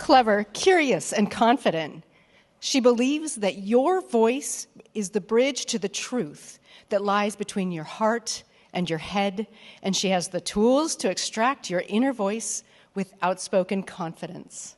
clever, curious, and confident. She believes that your voice is the bridge to the truth that lies between your heart and your head, and she has the tools to extract your inner voice with outspoken confidence.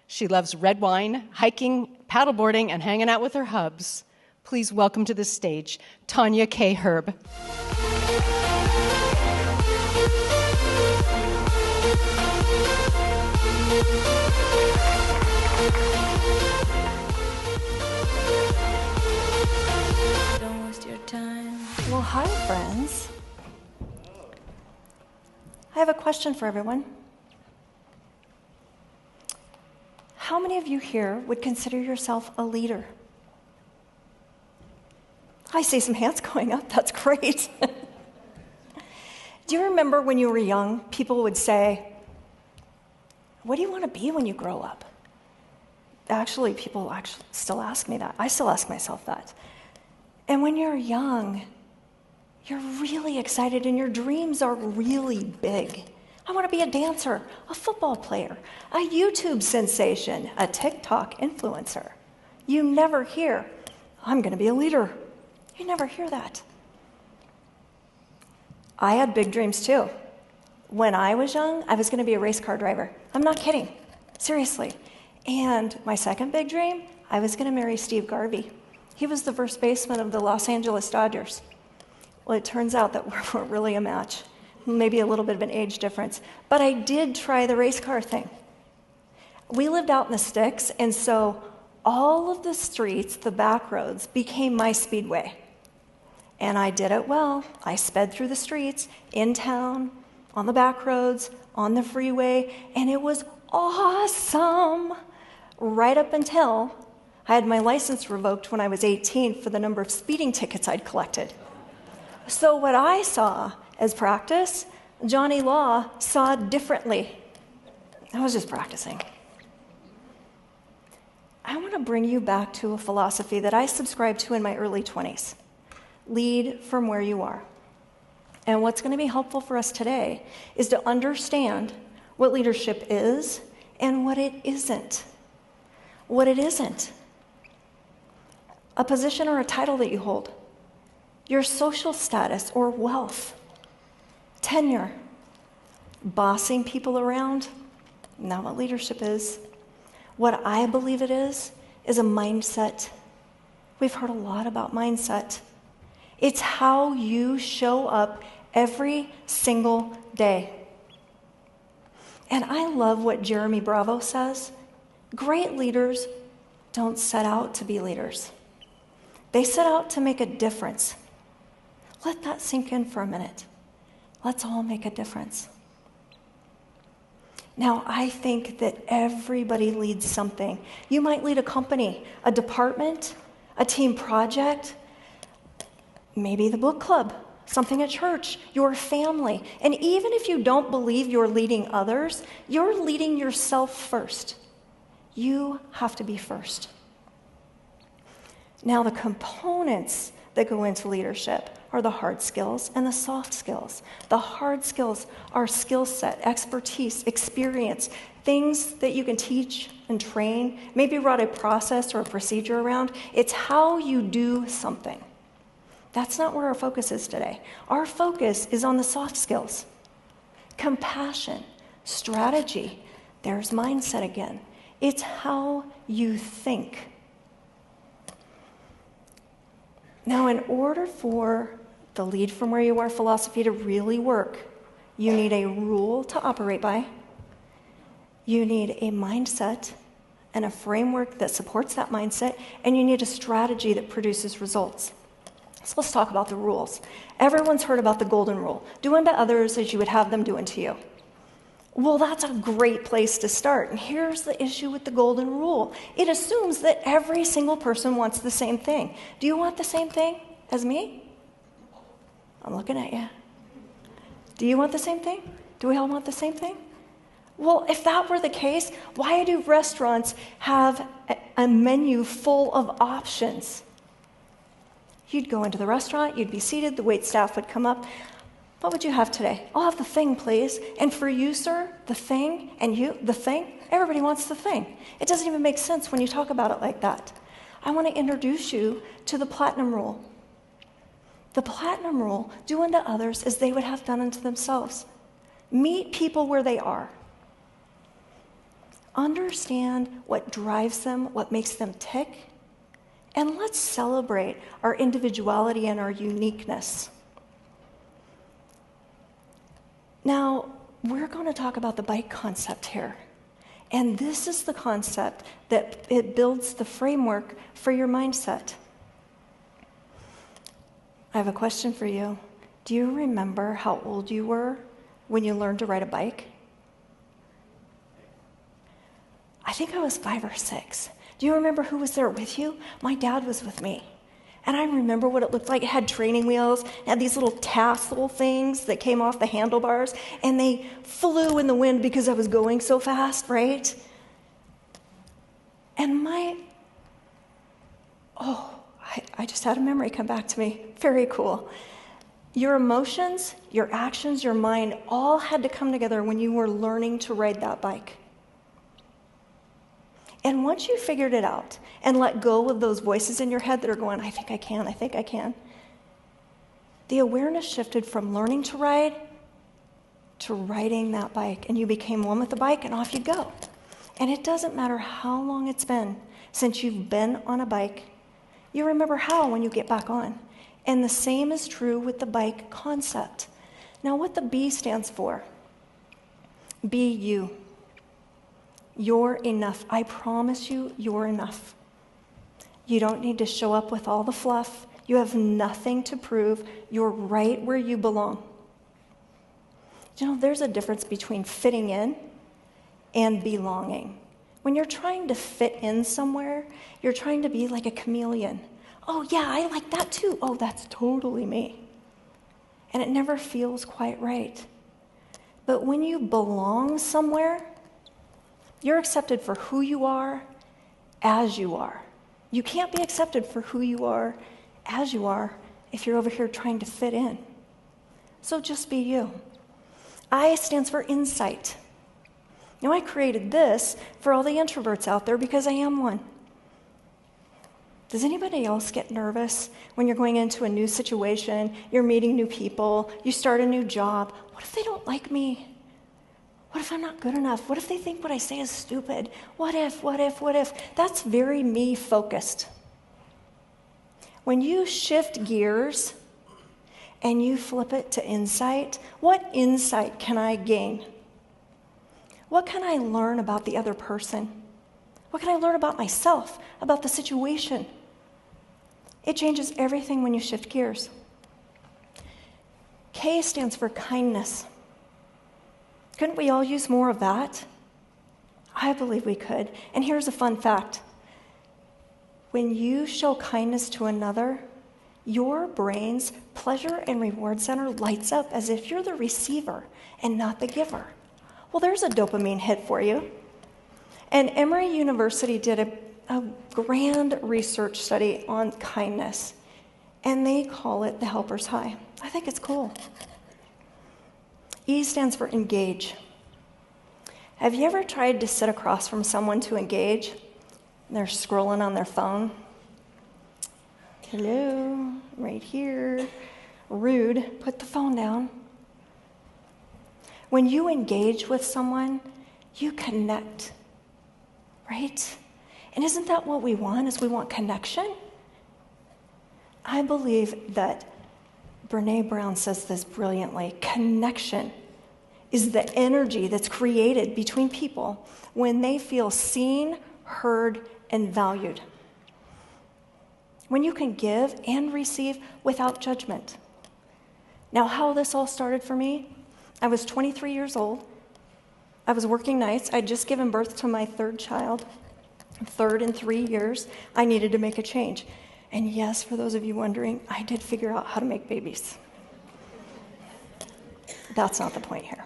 She loves red wine, hiking, paddleboarding, and hanging out with her hubs. Please welcome to the stage, Tanya K. Herb. Don't waste your time. Well, hi, friends. I have a question for everyone. How many of you here would consider yourself a leader? I see some hands going up. That's great. Do you remember when you were young, people would say, "What do you want to be when you grow up?" Actually, people still ask me that. I still ask myself that. And when you're young, you're really excited and your dreams are really big. I want to be a dancer, a football player, a YouTube sensation, a TikTok influencer. You never hear, "I'm going to be a leader." You never hear that. I had big dreams too. When I was young, I was going to be a race car driver. I'm not kidding. Seriously. And my second big dream, I was going to marry Steve Garvey. He was the first baseman of the Los Angeles Dodgers. Well, it turns out that we're really a match. Maybe a little bit of an age difference. But I did try the race car thing. We lived out in the sticks, and so all of the streets, the back roads, became my speedway. And I did it well. I sped through the streets, in town, on the back roads, on the freeway, and it was awesome. Right up until I had my license revoked when I was 18 for the number of speeding tickets I'd collected. So what I saw as practice, Johnny Law saw differently. I was just practicing. I want to bring you back to a philosophy that I subscribed to in my early 20s. Lead from where you are. And what's going to be helpful for us today is to understand what leadership is and what it isn't. What it isn't. A position or a title that you hold. Your social status or wealth. Tenure. Bossing people around. Not what leadership is. What I believe it is a mindset. We've heard a lot about mindset. It's how you show up every single day. And I love what Jeremy Bravo says. Great leaders don't set out to be leaders. They set out to make a difference. Let that sink in for a minute. Let's all make a difference. Now, I think that everybody leads something. You might lead a company, a department, a team project, maybe the book club, something at church, your family. And even if you don't believe you're leading others, you're leading yourself first. You have to be first. Now, the components that go into leadership are the hard skills and the soft skills. The hard skills are skill set, expertise, experience, things that you can teach and train, maybe write a process or a procedure around. It's how you do something. That's not where our focus is today. Our focus is on the soft skills. Compassion, strategy, there's mindset again. It's how you think. Now, in order for the lead from where you are philosophy to really work, you need a rule to operate by. You need a mindset and a framework that supports that mindset, and you need a strategy that produces results. So let's talk about the rules. Everyone's heard about the golden rule. Do unto others as you would have them do unto you. Well, that's a great place to start. And here's the issue with the golden rule. It assumes that every single person wants the same thing. Do you want the same thing as me? I'm looking at you. Do you want the same thing? Do we all want the same thing? Well, if that were the case, why do restaurants have a menu full of options? You'd go into the restaurant, you'd be seated, the wait staff would come up. What would you have today? I'll have the thing, please. And for you, sir, the thing, and you, the thing. Everybody wants the thing. It doesn't even make sense when you talk about it like that. I want to introduce you to the platinum rule. The platinum rule, do unto others as they would have done unto themselves. Meet people where they are. Understand what drives them, what makes them tick, and let's celebrate our individuality and our uniqueness. Now, we're going to talk about the bike concept here. And this is the concept that it builds the framework for your mindset. I have a question for you. Do you remember how old you were when you learned to ride a bike? I think I was 5 or 6. Do you remember who was there with you? My dad was with me. And I remember what it looked like. It had training wheels, it had these little tassel things that came off the handlebars, and they flew in the wind because I was going so fast, right? And I just had a memory come back to me. Very cool. Your emotions, your actions, your mind all had to come together when you were learning to ride that bike. And once you figured it out and let go of those voices in your head that are going, I think I can, the awareness shifted from learning to ride to riding that bike. And you became one with the bike, and off you go. And it doesn't matter how long it's been since you've been on a bike. You remember how when you get back on. And the same is true with the bike concept. Now, what the B stands for, be you. You're enough. I promise you, you're enough. You don't need to show up with all the fluff. You have nothing to prove. You're right where you belong. You know, there's a difference between fitting in and belonging. When you're trying to fit in somewhere, you're trying to be like a chameleon. Oh, yeah, I like that too. Oh, that's totally me. And it never feels quite right. But when you belong somewhere, you're accepted for who you are, as you are. You can't be accepted for who you are, as you are, if you're over here trying to fit in. So just be you. I stands for insight. Now, I created this for all the introverts out there because I am one. Does anybody else get nervous when you're going into a new situation, you're meeting new people, you start a new job? What if they don't like me? What if I'm not good enough? What if they think what I say is stupid? What if? That's very me-focused. When you shift gears and you flip it to insight, what insight can I gain? What can I learn about the other person? What can I learn about myself, about the situation? It changes everything when you shift gears. K stands for kindness. Couldn't we all use more of that? I believe we could. And here's a fun fact. When you show kindness to another, your brain's pleasure and reward center lights up as if you're the receiver and not the giver. Well, there's a dopamine hit for you. And Emory University did a grand research study on kindness, and they call it the helper's high. I think it's cool. E stands for engage. Have you ever tried to sit across from someone to engage? They're scrolling on their phone. Hello, right here. Rude, put the phone down. When you engage with someone, you connect, right? And isn't that what we want, is we want connection? I believe that Brené Brown says this brilliantly. Connection is the energy that's created between people when they feel seen, heard, and valued. When you can give and receive without judgment. Now, how this all started for me, I was 23 years old. I was working nights. I'd just given birth to my third child, third in 3 years. I needed to make a change. And yes, for those of you wondering, I did figure out how to make babies. That's not the point here.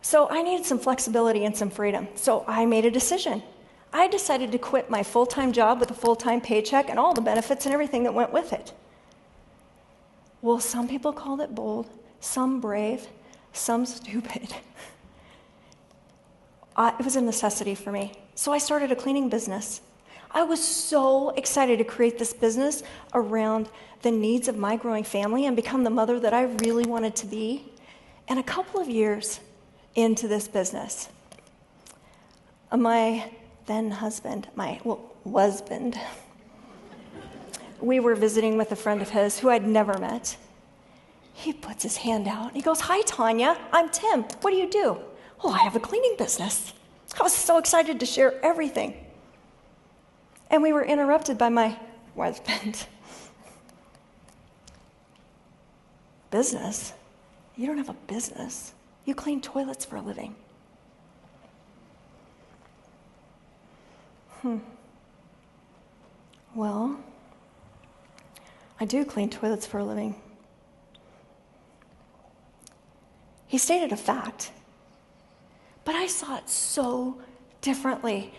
So I needed some flexibility and some freedom. So I made a decision. I decided to quit my full-time job with a full-time paycheck and all the benefits and everything that went with it. Well, some people called it bold. some brave, some stupid. It was a necessity for me. So I started a cleaning business. I was so excited to create this business around the needs of my growing family and become the mother that I really wanted to be. And a couple of years into this business, my then husband, husband, we were visiting with a friend of his who I'd never met. He puts his hand out and he goes, "Hi, Tanya, I'm Tim. What do you do?" "Oh, I have a cleaning business." I was so excited to share everything. And we were interrupted by my husband. "Business? You don't have a business. You clean toilets for a living." Well, I do clean toilets for a living. He stated a fact, but I saw it so differently.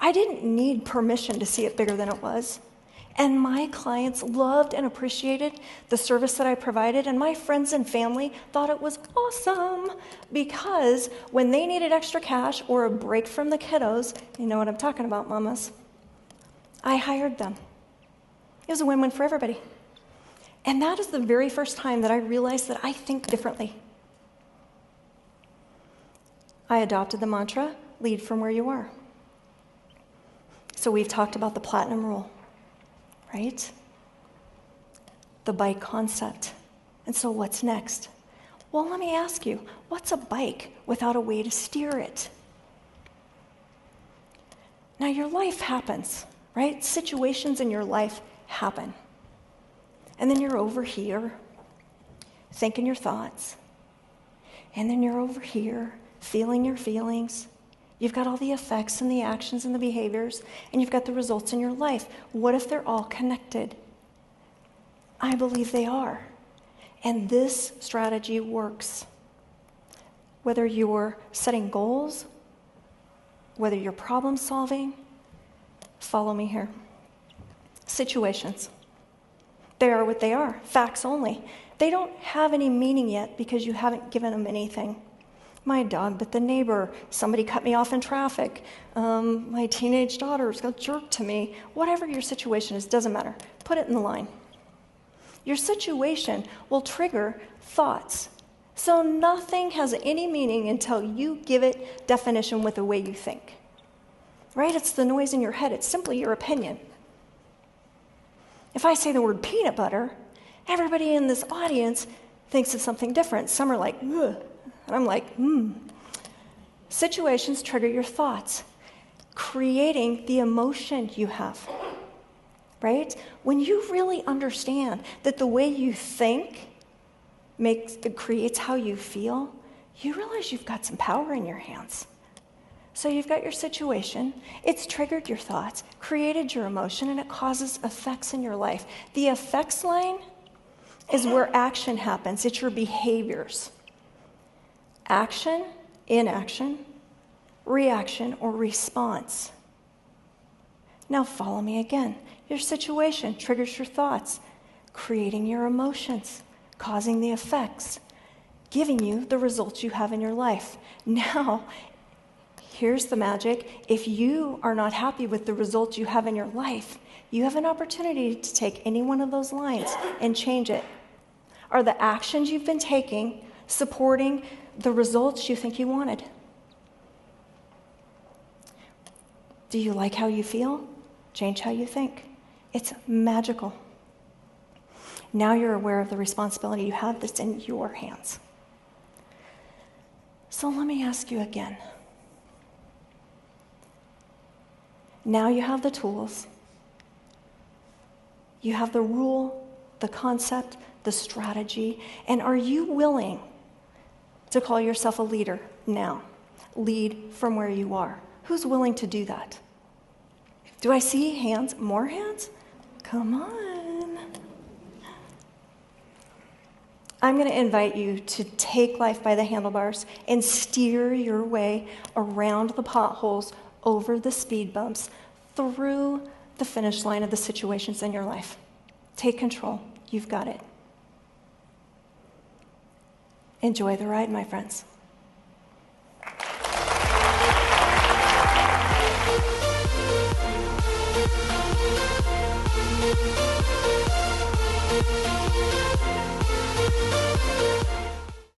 I didn't need permission to see it bigger than it was. And my clients loved and appreciated the service that I provided, and my friends and family thought it was awesome because when they needed extra cash or a break from the kiddos, you know what I'm talking about, mamas, I hired them. It was a win-win for everybody. And that is the very first time that I realized that I think differently. I adopted the mantra, lead from where you are. So we've talked about the platinum rule, right? The bike concept. And so what's next? Well, let me ask you, what's a bike without a way to steer it? Now, your life happens, right? Situations in your life happen. And then you're over here, thinking your thoughts. And then you're over here, feeling your feelings. You've got all the effects and the actions and the behaviors, and you've got the results in your life. What if they're all connected? I believe they are. And this strategy works. Whether you're setting goals, whether you're problem solving, follow me here. Situations. They are what they are, facts only. They don't have any meaning yet because you haven't given them anything. My dog bit the neighbor. Somebody cut me off in traffic. My teenage daughter's got jerked to me. Whatever your situation is, doesn't matter. Put it in the line. Your situation will trigger thoughts. So nothing has any meaning until you give it definition with the way you think. Right? It's the noise in your head. It's simply your opinion. If I say the word peanut butter, everybody in this audience thinks of something different. Some are like, ugh. And I'm like, Situations trigger your thoughts, creating the emotion you have, right? When you really understand that the way you think creates how you feel, you realize you've got some power in your hands. So you've got your situation, it's triggered your thoughts, created your emotion, and it causes effects in your life. The effects line is where action happens. It's your behaviors. Action, inaction, reaction, or response. Now follow me again. Your situation triggers your thoughts, creating your emotions, causing the effects, giving you the results you have in your life. Now, here's the magic. If you are not happy with the results you have in your life, you have an opportunity to take any one of those lines and change it. Are the actions you've been taking supporting the results you think you wanted? Do you like how you feel? Change how you think. It's magical. Now you're aware of the responsibility you have that's in your hands. So let me ask you again. Now you have the tools. You have the rule, the concept, the strategy, and are you willing to call yourself a leader now? Lead from where you are. Who's willing to do that? Do I see hands? More hands? Come on. I'm going to invite you to take life by the handlebars and steer your way around the potholes, over the speed bumps, through the finish line of the situations in your life. Take control. You've got it. Enjoy the ride, my friends.